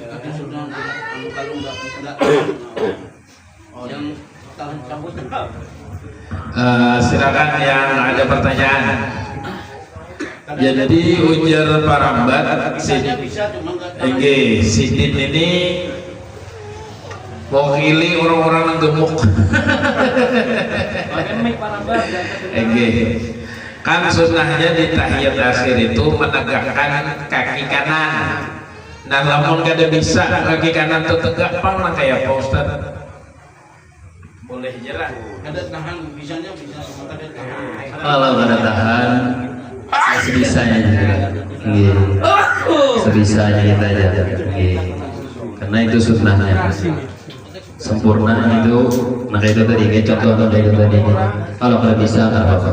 sudah kalau enggak yang tahan cabut. Silakan yang ada pertanyaan. Ya, jadi ujar Parambat Sidin ini mewakili orang-orang yang gemuk. Kan sunnahnya di tahiyat akhir itu menegakkan kaki kanan. Nah, lamun kada bisa kaki kanan itu tegak, pernah kayak Pak Ustad? Boleh jerah. Ada tahan bisanya bisa ada tahan. Kalau kada tahan, sebisanya juga. Sebisanya kita aja. Karena itu sunnahnya. Sempurna itu, maka itu tadi kayak contoh itu tadi. Kalau kada bisa, kada apa-apa.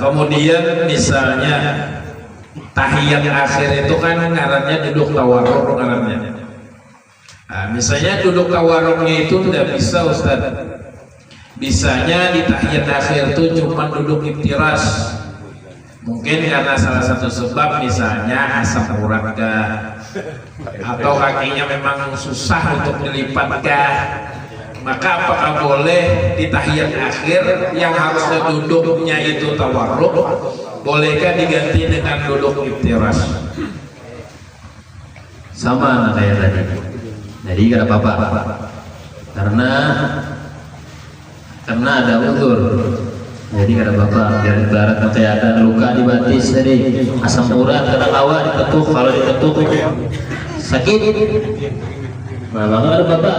Kemudian misalnya tahiyat akhir itu kan ngarannya duduk tawarruk ngarannya. Nah, misalnya duduk tawarruknya itu tidak bisa Ustaz. Bisanya di tahiyat akhir itu cuma duduk iftiras. Mungkin karena salah satu sebab misalnya asam urat atau kakinya memang susah untuk dilipat maka apakah boleh di tahiyat akhir yang harusnya duduknya itu tawarruk, bolehkah diganti dengan duduk iftiras? Sama kayak tadi. Jadi kada apa-apa. Karena ada uzur. Jadi kada apa-apa. Biar ibarat kayak ada luka di batis tadi, asam urat kada kawa diketuk, kalau diketuk sakit. Nah, maka ada bapak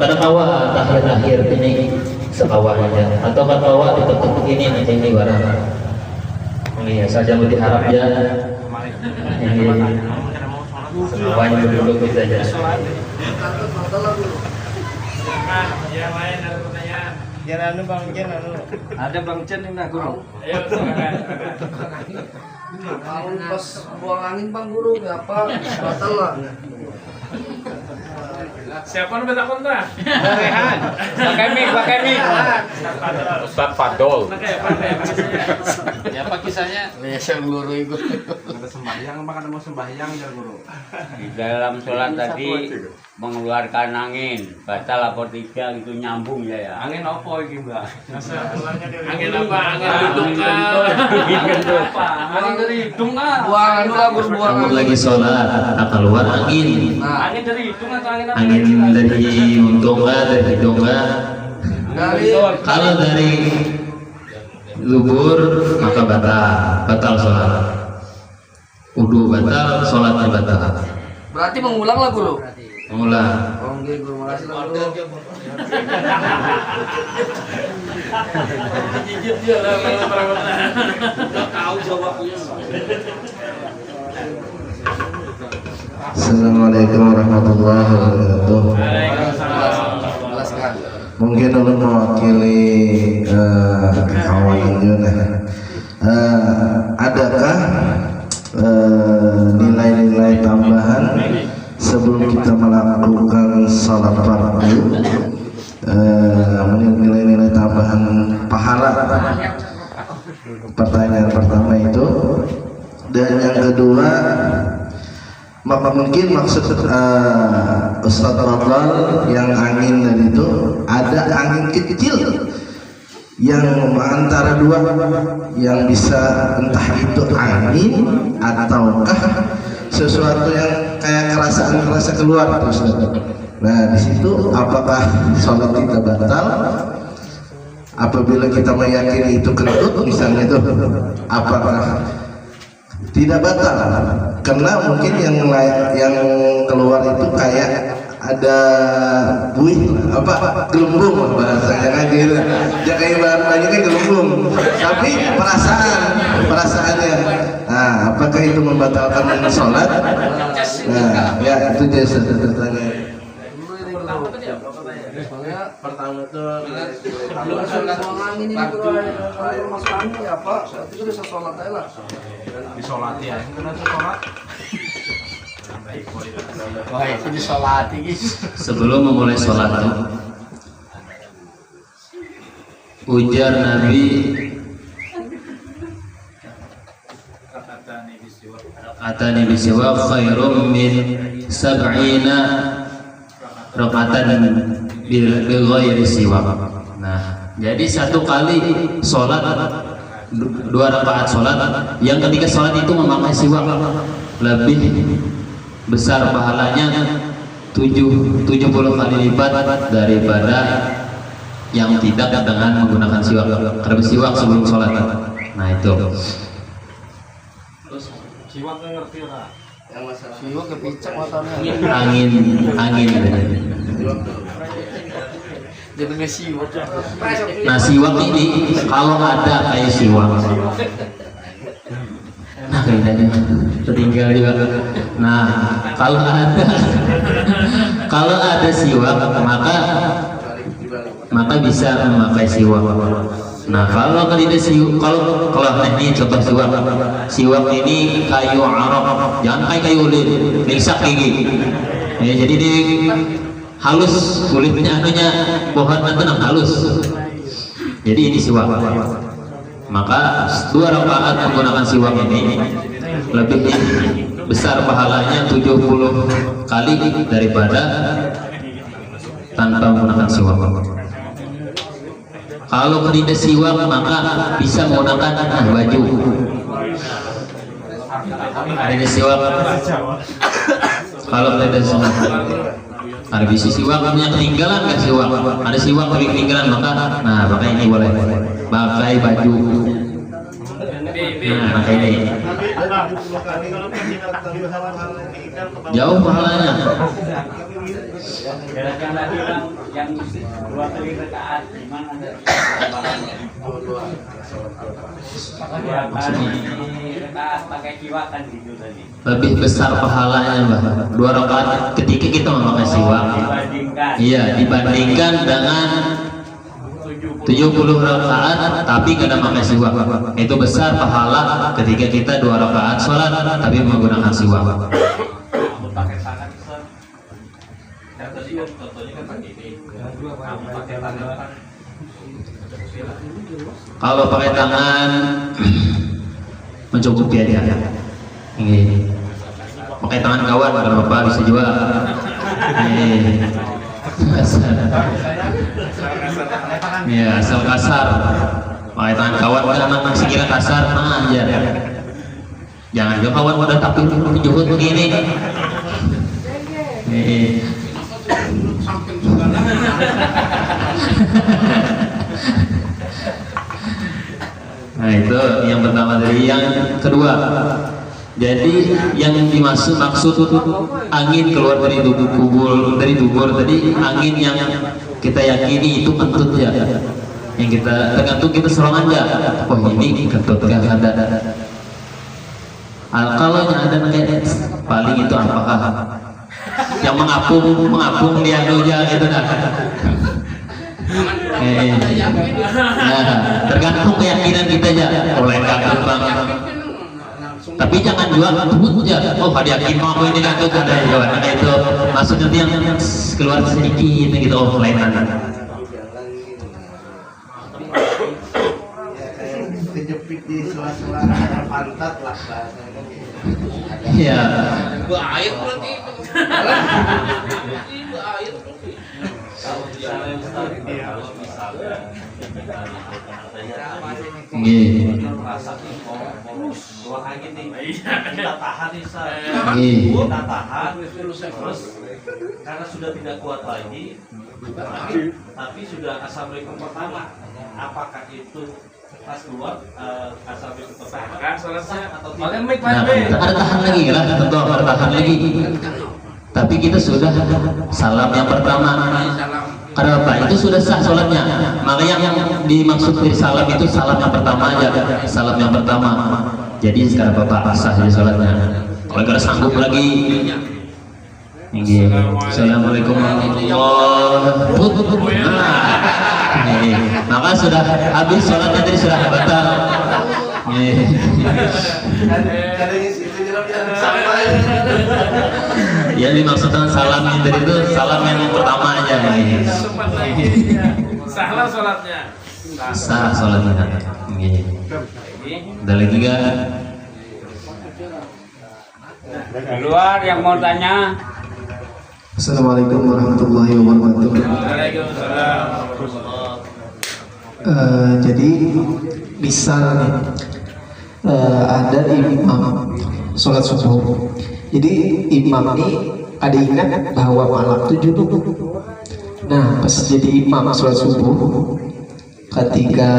pada kawa tahiyat akhir ini sekawan aja, atau kan kawa diketuk begini nih ini barang. Ini saja mau diharap ya. Ini sekawan dulu kita aja. Yang lain ada pertanyaan? Jangan Bang Jen Ada Bang Chen yang nak guru. Ayo silakan. Kalau pas buang angin Bang Guru apa batal lah. Siapa yang minta kontra? Rehan. Pakai mic. Ustadz Fadol. Ya apa kisahnya? Biasa Guru itu. Ada sembahyang, apa mau sembahyang ya guru? Di dalam sholat tadi mengeluarkan angin, batal apa tiga itu nyambung ya. Angin apa iki, Mbak? Angin apa? Angin duduk Angin dari hidung ah. Buang anu lah Guru buang. Kamu lagi sholat, tak keluar angin. Angin dari hidung atau angin apa? Angin dari untung dari hidung Dari kalau dari lubur maka batal sholat. Wudu batal, sholatnya batal. berarti mengulang lah Guru. Mengulang. Oh nggih Guru makasih lah Guru. Jijit dia lah kalau perawatan. Tahu jawabnya. Assalamualaikum warahmatullahi wabarakatuh. Jelaskan. Mungkin ulun mewakili kawan Juna. Adakah nilai-nilai tambahan sebelum kita melakukan salat fardu? Nilai-nilai tambahan pahala. Pertanyaan pertama itu, dan yang kedua, maka mungkin maksud Ustadz Fadl yang angin dan itu ada angin kecil yang antara dua yang bisa entah itu angin ataukah sesuatu yang kayak kerasa keluar terus. Nah di situ apakah sholat kita batal apabila kita meyakini itu kentut misalnya itu, apakah tidak batal? Karena mungkin yang keluar itu kayak ada buih gelembung bahasanya kan gitu. Jangan bahan banyaknya gelembung, tapi perasaannya. Nah, apakah itu membatalkan sholat? Nah, ya itu jadi pertanyaan. Pertama tuh kalau buang angin ini Guru kalau masuk angin ya apa? Itu bisa sholat aja lah. Disolati ya. Karena sholat. Wah itu disolati guys. Sebelum memulai sholat ujar Nabi rakaat rak'atani bisiwak khairum min sab'ina rak'atan bighairi siwak. Nah, jadi satu kali sholat, 2 rakaat sholat, yang ketika sholat itu memakai siwak lebih besar pahalanya 70 kali lipat daripada yang tidak dengan menggunakan siwak. Karena siwak sebelum sholat. Nah itu. Siwak ngerti ora? Yang masalah siwak kepicak matanya. Angin. Jadi ngesiwak. Nah siwak ini kalau ada kayak siwak, nah kayaknya tertinggal juga. Nah kalau ada siwak maka bisa memakai siwak. Nah kalau tidak siwak, kalau ini contoh siwak ini kayu arok, jangan kayu lilin, lisak gigi. Ya, jadi di halus kulitnya pohon itu halus. Jadi ini siwak. Maka 2 rakaat menggunakan siwak ini lebih besar pahalanya 70 kali daripada tanpa menggunakan siwak. Kalau tidak siwak maka bisa menggunakan baju. Ada siwak. Kalau tidak siwak, ada bisi siwak punya ketinggalan nggak siwak? Ada siwak tapi ketinggalan maka, nah pakai ini boleh. Pakai baju. Nah pakai ini. Jauh pahalanya. Gara-gara bilang yang 2 kali rakaat gimana ada? 2 kali rakaat pakai siwak kan gitu tadi. Lebih besar pahalanya Mbak. 2 rakaat ketika kita memakai siwak. Iya, dibandingkan dengan 70 rakaat tapi nggak ada pakai siwak. Itu besar pahala ketika kita 2 rakaat sholat tapi menggunakan siwak. Kalau pakai tangan mencukupi aja. Ini pakai tangan kawan kalau bapak bisa juga. Ya asal kasar. Pakai tangan kawan kan anak sekira kasar nah aja. Jangan juga kawan udah tapi menjemput begini. Nah itu yang pertama. Dari yang kedua, jadi yang maksud angin keluar dari tubuh tadi angin yang kita yakini itu kentut ya, yang kita tergantung kita serong aja. Oh ini kentut kan ada. Kalau yang ada kayak paling itu apakah yang mengapung dia doja gitu dah. Nah, tergantung keyakinan kita aja. Oleh kantut banget. Tapi jangan juga tunggu aja. Oh, pada yakin mau aku ini kantut ada ya. Nah, itu maksudnya yang keluar sedikit gitu. Oh, kelainan. Kejepit di sela-sela pantat lah bahasanya. Iya. Air berarti. Air. Kalau misalnya rasa polos keluar angin nih, kita tahan nih kita tahan terus karena sudah tidak kuat lagi, tapi sudah assalamualaikum pertama, apakah itu pas keluar assalamualaikum pertama atau tidak? Nah, ada tahan lagi kan? Tentu ada tahan lagi. Tapi kita sudah salam yang pertama. Karena apa? Itu sudah sah sholatnya. Makanya yang dimaksud dari salam itu salam yang pertama aja. Salam yang pertama. Jadi sekarang bapak sah di sholatnya. Kalau nggak sanggup lagi, ini assalamualaikum warahmatullahi wabarakatuh. Maka sudah habis sholatnya tadi sudah batal. Ya dimaksudkan salam yang tadi itu salam yang pertama aja. Sahlah sholatnya. Sah sholatnya. Ada lagi gak? Di luar yang mau tanya. Assalamualaikum warahmatullahi wabarakatuh. Jadi misal nih ada imam sholat subuh. Jadi imam ini ada ingat bahwa malam itu junub. Nah pas jadi imam sholat subuh, ketika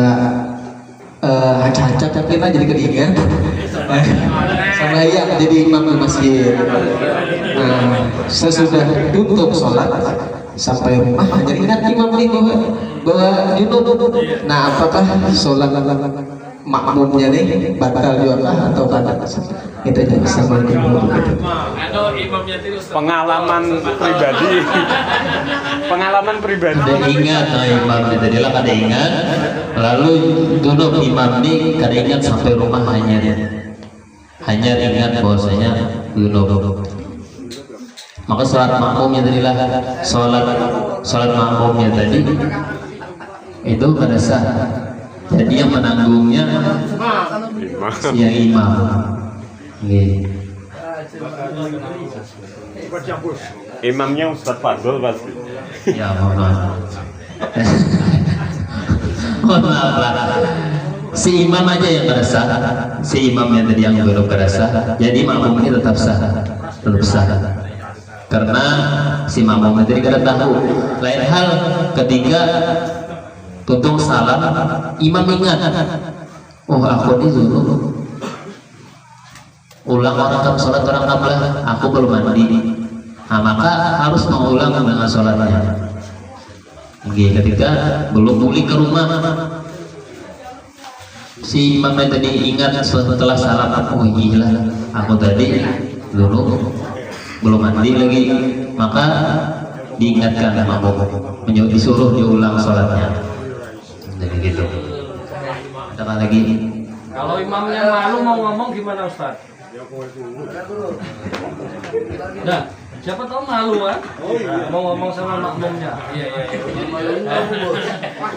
hancur kita jadi keringat sama yang jadi imam di masjid. Nah sesudah tutup sholat sampai rumah hanya ingat imam ini bahwa junub. Nah apakah sholat makmumnya nih batal juga atau tidak? Itu aja. Assalamualaikum. Pengalaman pribadi. Ada ingat imam itu dia lah kada ingat, lalu duduk imam ini kada ingat sampai rumah hanya ingat bahwasanya duduk. Maka sholat makmumnya tadi lah, sholat makmumnya tadi itu kada sah. Jadi yang menanggungnya yang imam. Imamnya Ustadz Fadol pasti. Ya mohon maaf. Mohon maaf lah. Si imam aja yang berasa, si imam yang tadi yang belum berasa, jadi makmum ini tetap sah, karena si makmum tadi kada tahu. Lain hal ketika tutung salam, imam ingat, oh aku ini dulu ulang orang kam sholat orang kablah, aku belum mandi. Nah, maka harus mengulang dengan sholatnya. Ketika belum pulih ke rumah, si imam tadi ingat setelah salam, oh gila, aku tadi dulu belum mandi lagi, maka diingatkan makmum, disuruh diulang sholatnya. Jadi gitu. Ada apa lagi? Kalau imamnya malu mau ngomong gimana Ustaz? Nah, siapa tahu malu kan? Mau ngomong sama makmumnya. Iya.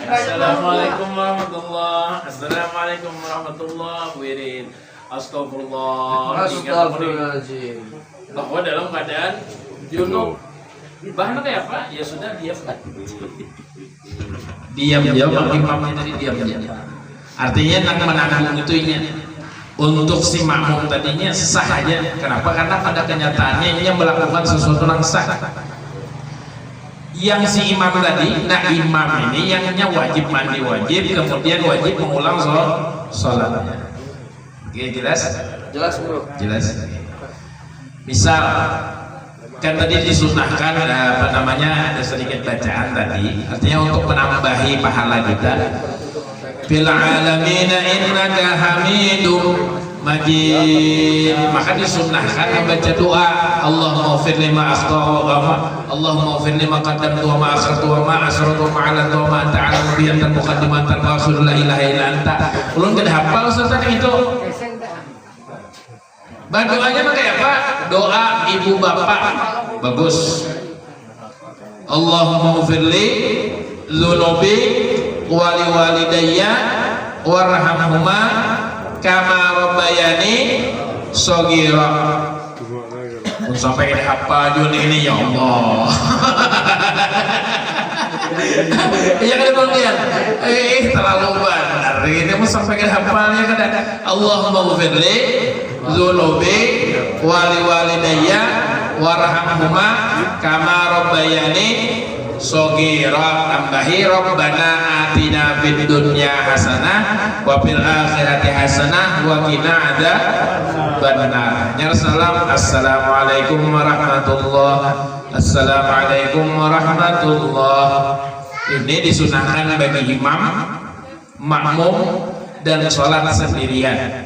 Assalamualaikum warahmatullahi wabarakatuh. Astagfirullah. Astagfirullahaladzim. Bahwa dalam keadaan junub, bahannya kayak apa? Ya sudah diam. Diam, imamnya tadi diam. Artinya nang menanggung itu untuk si makmum tadinya sah aja. Kenapa? Karena pada kenyataannya ini yang melakukan sesuatu yang sah. Yang si imam tadi, nah imam ini yangnya wajib mandi kemudian wajib mengulang sholatnya. Oke, jelas? Jelas bro. Jelas. Misal kan tadi disunahkan ada sedikit bacaan tadi, artinya untuk menambahi pahala kita. Fil alamina innaka hamidum majid, maka disunahkan membaca doa Allahumma ighfir lima akhtau Allahumma ighfir lima qaddamtu wa ma asrartu wa ma asrartu wa ma a'lantu wa ma anta a'lamu bi anta muqaddimatan wa akhiru la ilaha illa anta. Ulun kada hafal Ustaz itu. Doanya mah kayak apa? Doa ibu bapak bagus. Allahumma ighfirli dzunubi wali walidayya warhamhuma kama rabbayani shaghira. Sampai ini apa Jun ini ya Allah. Iya kan bagian. Terlalu benar. Ini mau sampai ke hafalnya kan. Allahumma ighfirli dzunubi wali walidayya warhamhuma kama rabbayani shaghira. Tambahi rabbana atina fid dunya hasanah wa fil akhirati hasanah wa qina adzabannar. Salam. Assalamualaikum warahmatullahi. Assalamualaikum warahmatullahi. Ini disunahkan bagi imam, makmum dan sholat sendirian.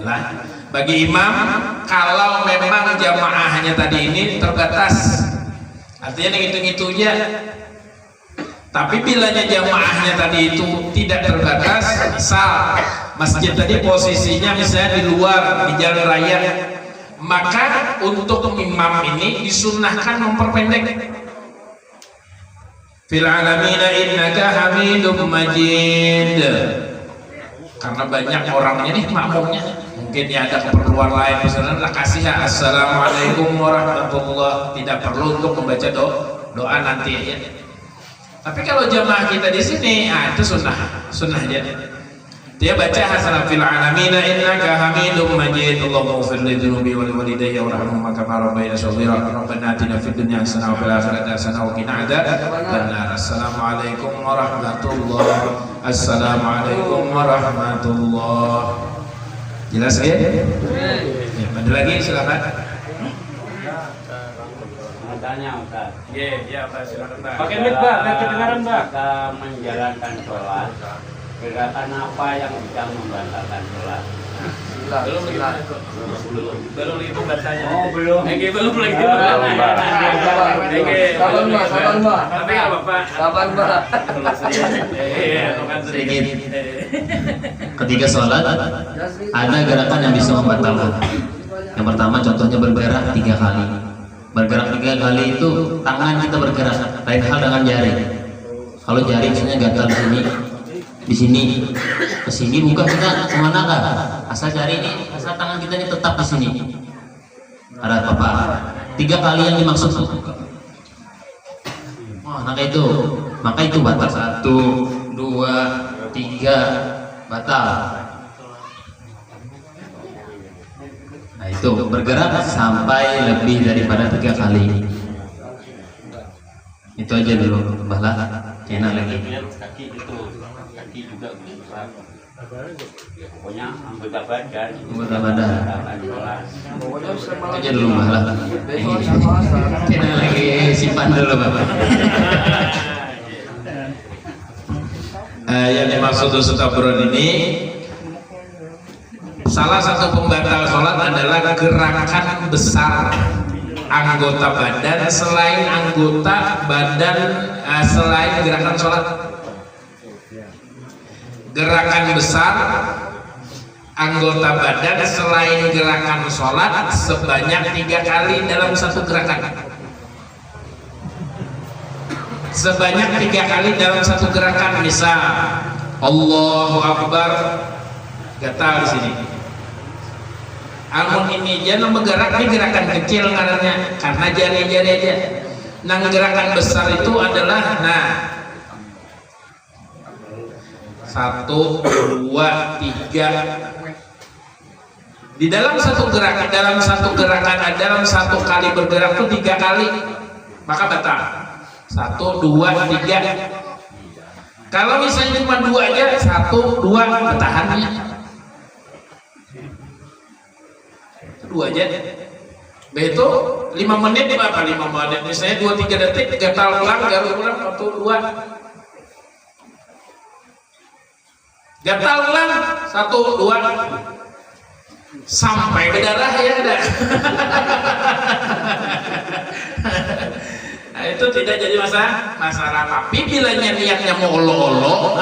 Lah, bagi imam kalau memang jamaahnya tadi ini terbatas, artinya ngitung-ngitungnya. Tapi bilanya jamaahnya tadi itu tidak terbatas, misal masjid tadi posisinya misalnya di luar di jalan raya, maka untuk imam ini disunahkan memperpendek. Fil alamina innaka hamidum majid. karena banyak orangnya nih makmumnya, mungkin ya ada keperluan lain, misalnya kasih ya assalamualaikum warahmatullah, tidak perlu untuk membaca doa nanti aja. Tapi kalau jamaah kita di sini, itu sunnah aja. Dia baca hasanah fil alamin innaka hamidum majid Allahumma ighfir li dhunubi wa li walidayya warhamhuma kama rabbayani shaghira rabbana atina fid dunya hasanah wa fil akhirati hasanah wa qina adzabannar. Assalamualaikum warahmatullahi wabarakatuh. Assalamualaikum warahmatullahi. Jelas ya? Ya, ada lagi silakan. Tanya Ustaz. Ya, Pak, silakan Pak. Pakai mic, Pak, biar kedengaran, Pak. Kita menjalankan sholat. Gerakan apa yang bisa membatalkan sholat? Belum itu bahasanya. Oh, belum. Belum lagi. Sabar, Mbak. Tapi enggak apa-apa. Sabar, Mbak. Sedikit. Ketika sholat ada gerakan yang bisa membatalkan. Yang pertama contohnya bergerak 3 kali. Bergerak 3 kali itu tangan kita bergerak. Lain hal dengan jari. Kalau jari misalnya gatal di sini, ke sini bukan kita kemana kah? Asal jari ini, asal tangan kita ini tetap di sini. Ada apa-apa? 3 kali yang dimaksud. Maka itu batal. 1, 2, 3 batal. Nah itu bergerak sampai lebih daripada 3 kali. Itu aja dulu, balah. Enak lagi. Kaki juga bisa. Pokoknya anggota badan. Anggota badan. Pokoknya Itu aja dulu balah. besok sama asal. Enak lagi, simpan dulu Bapak. Yang dimaksud Ustaz Abron ini, salah satu pembatal sholat adalah gerakan besar anggota badan selain selain gerakan sholat. Gerakan besar anggota badan selain gerakan sholat sebanyak 3 kali dalam satu gerakan. Sebanyak 3 kali dalam satu gerakan. Misal Allahu Akbar, gatal di sini. Almun ini jangan bergerak, ini gerakan kecil karena jari-jari aja. Nah gerakan besar itu adalah 1, 2, 3. Di dalam satu gerakan, dalam satu kali bergerak itu 3 kali, maka batal. 1, 2, 3. Kalau misalnya cuma 2 aja, 1, 2 bertahannya. 2 aja. Begitu 5 menit berapa? 5 menit. Misalnya 2-3 detik gatal ulang, garu ulang 1, 2. Gatal ulang 1, 2 sampai berdarah ya ada. Nah, itu tidak jadi masalah. Tapi bila niatnya mau olo-olo,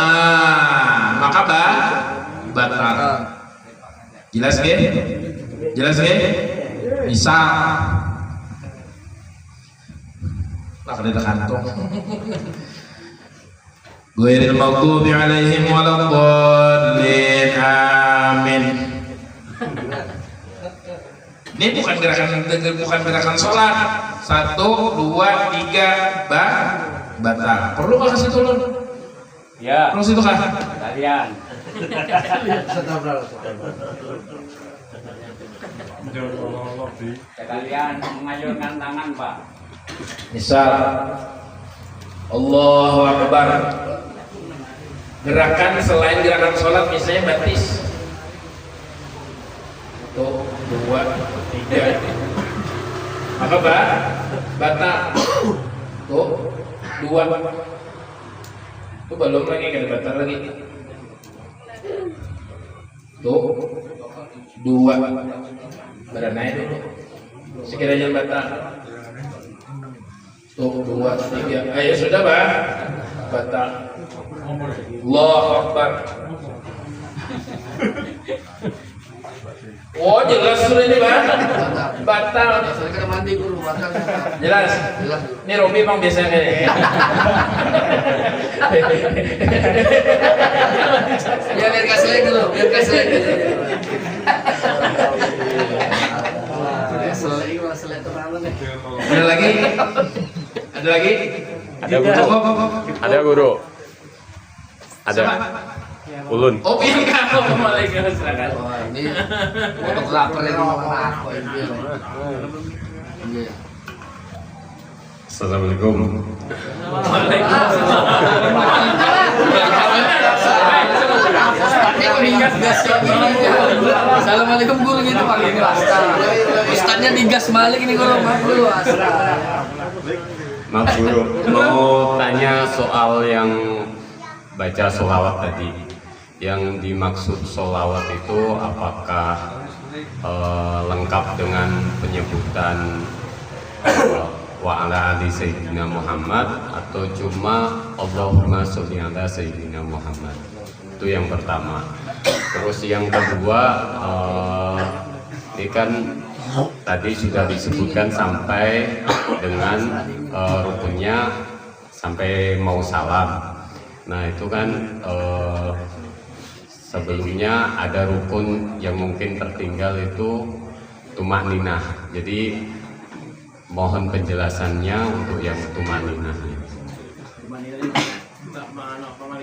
maka batal. Jelas ya? Bisa. Ada kantong. Ghairil maghdubi alaihim waladdallin. Amin. Ini bukan gerakan sholat. 1, 2, 3 batal. Perlu nggak kasih turun? Ya. Terus itu kan? Kalian. Kalian mengayunkan tangan, Pak. Misal Allahu Akbar, gerakan selain gerakan sholat misalnya batis 1, 2, 3, maka batal. 2 itu belum lagi kan batal lagi. 2 badan naik dulu sekiranya batal. 2, 3, ayo sudah batal. Allahu Akbar. Oh jelas sudah ini bang. Batal. Saya kena mandi guru, batal. Jelas. Jelas. Ini Robi emang biasanya kayak. Ya biar kasih lagi dulu, biar kasih lagi. Ada lagi? Ada lagi? Ada guru. Ada guru. Ada. Ulun. Oh biar kamu Waalaikumsalam silakan. Wah, ini fotografer yang ngomong aku ini. Iya. Assalamualaikum. Assalamualaikum guru gitu panggil Ustaznya digas balik ini guru, maaf dulu. Maaf guru, mau tanya soal yang baca sholawat tadi. Yang dimaksud sholawat itu apakah lengkap dengan penyebutan wa ala ali sayyidina Muhammad atau cuma Allahumma sholli ala sayyidina Muhammad? Itu yang pertama. Terus yang kedua, ini kan tadi sudah disebutkan sampai dengan rukunnya sampai mau salam. Nah itu kan sebelumnya ada rukun yang mungkin tertinggal itu tumakninah. Jadi mohon penjelasannya untuk yang tumakninah.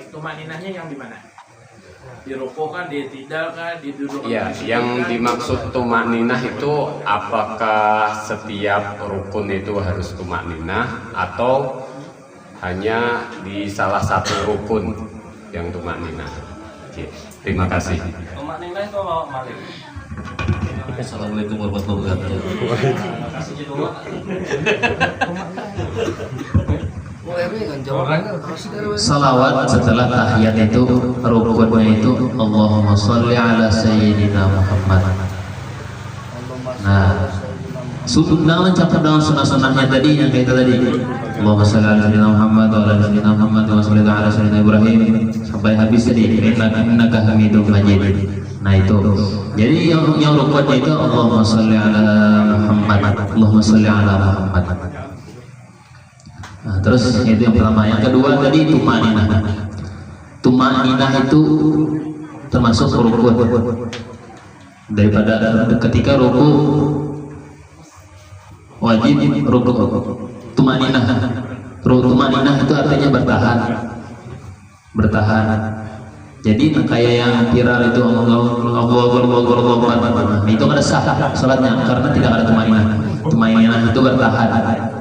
Tumakninahnya yang di mana? Di ruku kan, di tidal kan, di duduk? Iya, yang dimaksud tumakninah itu apakah setiap rukun itu harus tumakninah atau hanya di salah satu rukun yang tumakninah? Oke, terima kasih. Tumakninah itu apa, Malik? Assalamualaikum warahmatullahi wabarakatuh. Salawat setelah tahiyat itu rukunnya itu Allahumma sholli ala sayyidina Muhammad. Nah, sunnah mencapai dengan sunnah-sunnahnya tadi yang kita tadi. Allahumma sholli ala sayyidina Muhammad wa ala sayyidina Muhammad wa sholli ala sayyidina Ibrahim sampai habis tadi. Innaka Hamidum Majid. Nah itu. Jadi yang rukunnya itu Allahumma sholli ala Muhammad. Allahumma sholli ala Muhammad. Nah, terus itu yang pertama. Yang kedua tadi tumakninah. Tumakninah itu termasuk rukun. Daripada ketika ruku wajib ruku. Tumakninah. Tumakninah itu artinya bertahan. Bertahan. Jadi kayak yang viral itu Allah itu ada sah salatnya karena tidak ada tumakninah. Tumakninah itu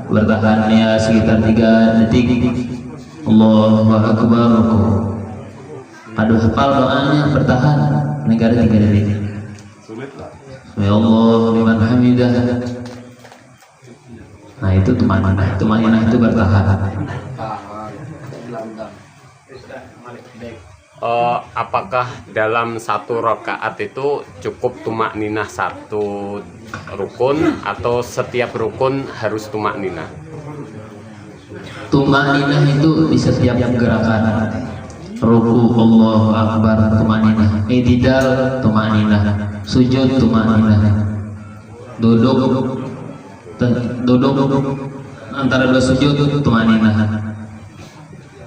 bertahan ya sekitar 3 detik. Allahu Akbar. Aduh hafal doanya bertahan negara 3 detik. Ya Allah liman hamidah. Nah itu tumakninah. Tumakninah itu bertahan. Apakah dalam satu rakaat itu cukup tumakninah satu rukun atau setiap rukun harus tumakninah? Tumakninah itu di setiap gerakan. Ruku Allahu Akbar tumakninah, i'tidal tumakninah, sujud tumakninah, duduk antara 2 sujud tumakninah.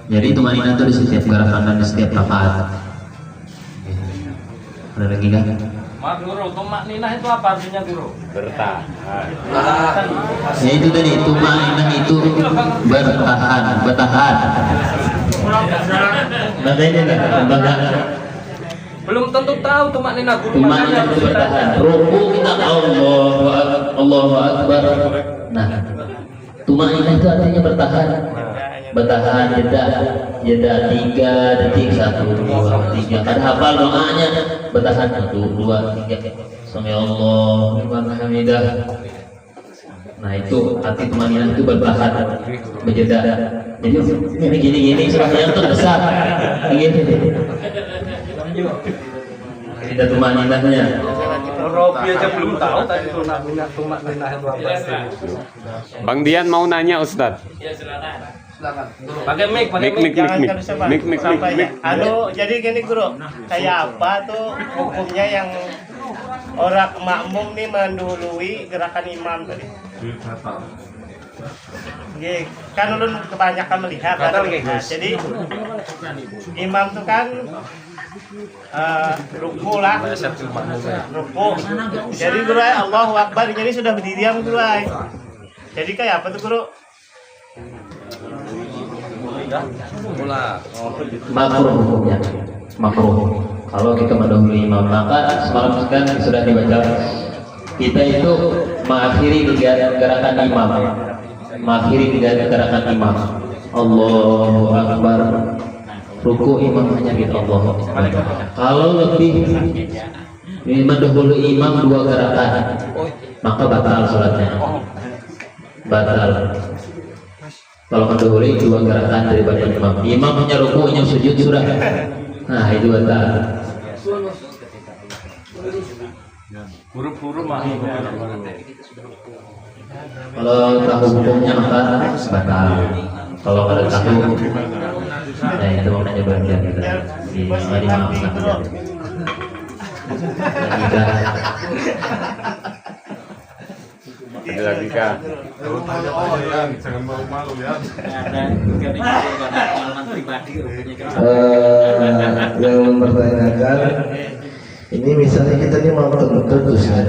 Jadi tumakninah itu di setiap gerakan dan di setiap rakaat. Ada lagi kan? Maaf guru, tumakninah itu apa artinya guru? Bertahan. Ya itu tadi tumakninah itu bertahan. Makanya kembangkan. Belum tentu tahu tumakninah guru. Tumakninah itu bertahan. Ruku kita Allahu Akbar. Nah, tumakninah itu artinya bertahan. Bertahan jeda 3 detik 1 2 3. Ada hafal doanya bertahan 1 2 3 sampai Allah liman hamidah. Nah itu arti tumakninah itu bertahan berjeda. Jadi ini gini sebenarnya itu besar begini. Kita tumakninahnya. Robi aja belum tahu tadi tumakninah itu apa. Bang Dian mau nanya Ustadz. Ya silakan. Pakai mic, jangan kan bisa mic. Aduh, jadi gini guru, kayak apa tuh hukumnya yang orang makmum nih mendului gerakan imam tadi. Oke, kan ulun kebanyakan melihat kan? Nah, jadi imam tuh kan ruku lah, ruku. Jadi guru Allahu Akbar, jadi sudah berdiam guru. Jadi kayak apa tuh guru? Makruh hukumnya, makruh. Kalau kita mendahului imam, maka semalam kan sudah dibaca. Kita itu mengakhiri gerakan imam, mengakhiri gerakan imam. Allahu Akbar. Ruku imam hanya gitu Allah. Kalau lebih mendahului imam 2 gerakan, maka batal sholatnya. Batal. Kalau mendahului 2 gerakan daripada imam, imam hanya ruku, hanya sujud sudah. Nah itu batal. Buru-buru mah. Kalau tahu hukumnya maka batal. Kalau ada tahu, nah itu maknanya bagian kita nggak dimaafkan. Ada lagi kah? Jangan malu-malu ya. Yang mempertanyakan ini misalnya kita ini mau kentut Ustaz.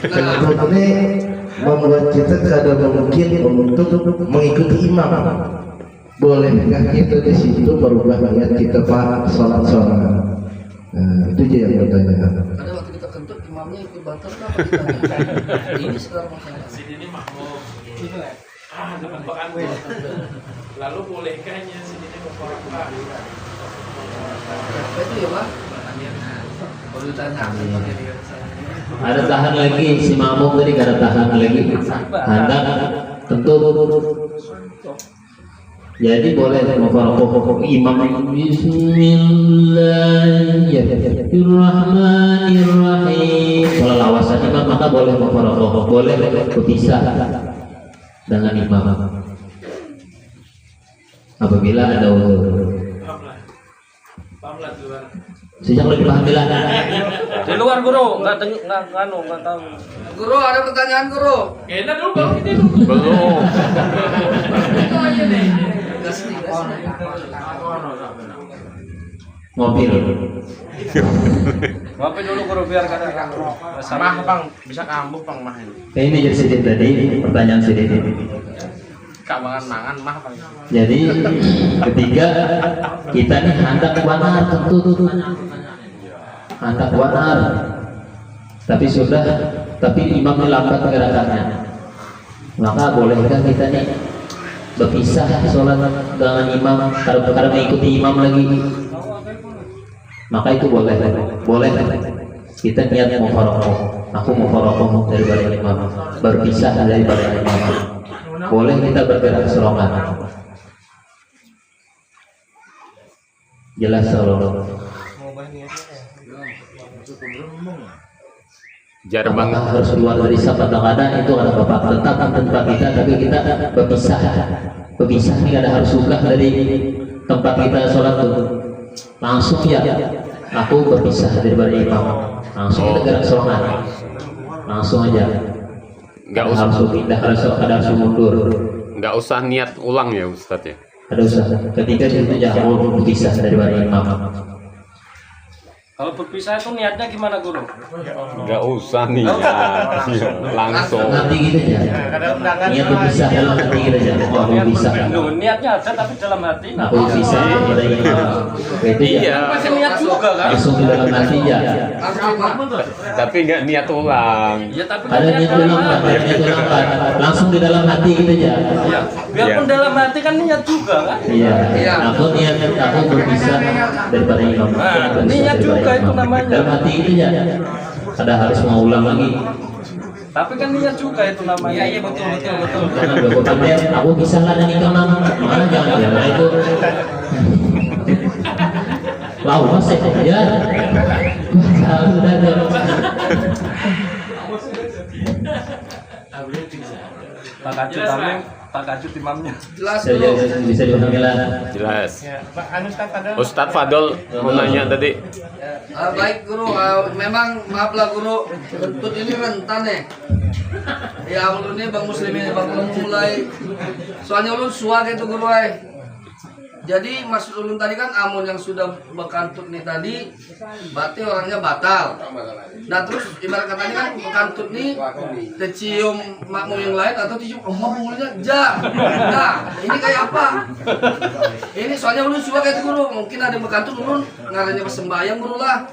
Kentut ini membuat kita tidak mungkin untuk mengikuti imam. Bolehkah kita di situ merubah niat kita Pak sholat? Nah, itu aja yang bertanya. Ada waktu kita kentut imamnya ikut batal apa kita? Ini sekarang masalah. Sini makmum. Depan pekan. Lalu bolehkahnya sini berkorban? Apa itu ya Pak? Perlu tanya. Ada tahan lagi si makmum tadi, ada tahan lagi. Hendak tentu. Jadi boleh memperokok imam Bismillahirrahmanirrahim. Kalau lawasan imam maka boleh memperokok, boleh berpisah dengan imam apabila ada uzur. Sejak lebih paham bila Di luar guru, nggak tahu. Guru ada pertanyaan guru. Enak dulu bang, ini dulu. Belum. ngopi dulu. Ngopi dulu guru biar kada Mah bang, bisa kambuh bang mah ini. Ini jadi sedikit tadi pertanyaan sedikit. Kawangan mangan mah bang. Jadi ketiga kita nih hendak wanar tentu hendak wanar, tapi imamnya lambat gerakannya, maka bolehkah kita nih berpisah sholat dengan imam karena mengikuti imam lagi? Maka itu boleh kita niat mufarokoh, aku mufarokoh daripada imam, berpisah daripada imam. Boleh kita bergerak serongan. Jelas Allah. Jarbang Apakah harus keluar dari saf atau kada, itu ada bapak tetapkan tempat kita, tapi kita berpisah ini ada harus suka dari tempat kita sholat tuh. Langsung ya, aku berpisah daripada imam, langsung kita gerak serongan, langsung aja. nggak usah Harus pindah, harus mundur. nggak usah niat ulang ya Ustadz ya. Ada usaha. Ketika itu jangan berpisah daripada imam. Kalau berpisah itu niatnya gimana guru? Nggak usah nih langsung. Nanti gitu aja. Niat berpisah dalam hati kita aja. Aku berpisah. Loh, niatnya ada tapi dalam hati. Aku berpisah daripada imam. Itu ya. Iya. Masih niat juga kan? Langsung di dalam hati ya. Tapi nggak niat ulang. Ya tapi Ada niat ulang kan? Ada niat ulang kan? Langsung di dalam hati gitu aja. Ya, biarpun dalam hati kan niat juga kan? Iya. Aku niat aku berpisah daripada imam. Nah, niat juga itu namanya. Dalam hati itu ya. Ada harus mau ulang lagi. Tapi kan niat juga itu namanya. Iya betul. Jangan berbuat niat. Aku bisa lah dari imam. Mana jangan ya itu. Lau masih ya. Sudah ada. Tak kacut imamnya. Jelas bisa diulangi lah. Jelas. Ya, Pak Ustadz Fadol. Ustadz Fadol mau nanya tadi. Baik guru, memang maaf lah guru, kentut ini rentan ya. Ya ulun ini bang muslim ini bang ulun mulai, soalnya ulun suak itu guru ay. Jadi maksud ulun tadi kan amun yang sudah bekantut nih tadi, berarti orangnya batal. Nah terus ibarat katanya kan bekantut nih, tercium makmum yang lain atau tercium makmumnya ja. Nah ini kayak apa? Ini soalnya ulun suka kayak itu guru, mungkin ada yang bekantut ulun ngaranya pas sembahyang guru lah.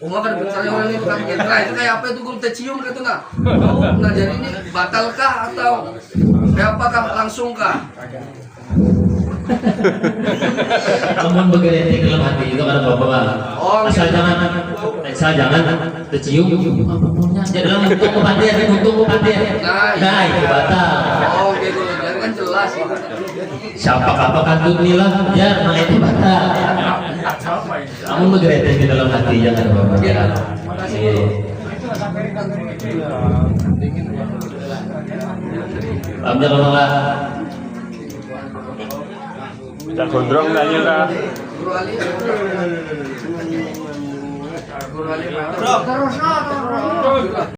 Kan misalnya orang ini bukan genera itu kayak apa itu guru tercium gitu nah. Nah jadi ini batalkah atau kayak apakah langsung kah? Namun bergeretik dalam hati itu karena bapak asal jangan tercium jadi dalam untuk kepandian nah itu batal. Oh gitu, jadi kan jelas itu. Siapa kantut nilah ya nah itu batal. Namun bergeretik di dalam hati jangan bapak. Ambil Allah. Kita gondrong tanya kah? Guru Ali. Guru Ali.